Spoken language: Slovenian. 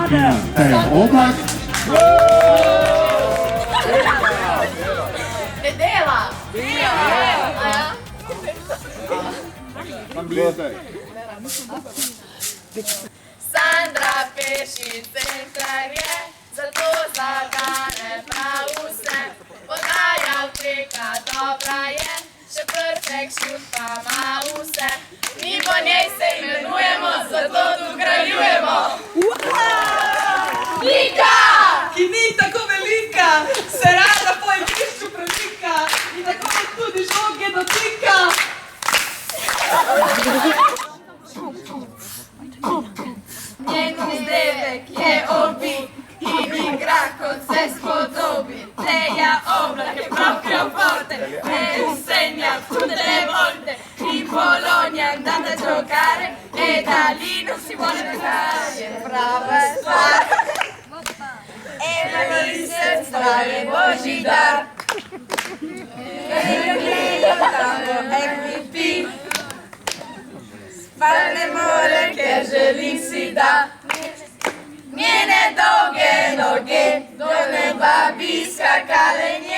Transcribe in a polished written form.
Martyna T-Opak. Nedela! Sandra Pešić centar je, zato zadane prav vse. Podaja vtreka dobra je, še prtek šut pa ima vse. Mi po njej se imenujemo, zato tu kraljujemo. Lika! Ki ni tako velika, se rada po igrišču premika in tako tudi žoge dotika. Njen vzdevek je obit in igra, kot se spodobi. Teja oblak je proprio forte, ne insegna tutte le volte. In Bologna è andata a giocare e da lì non si vuole giocare. Brava stvar! E la ministra je Božji dar. MVP. Pa ne more, ker želi si da njene dolge noge do neba bi skakale njene.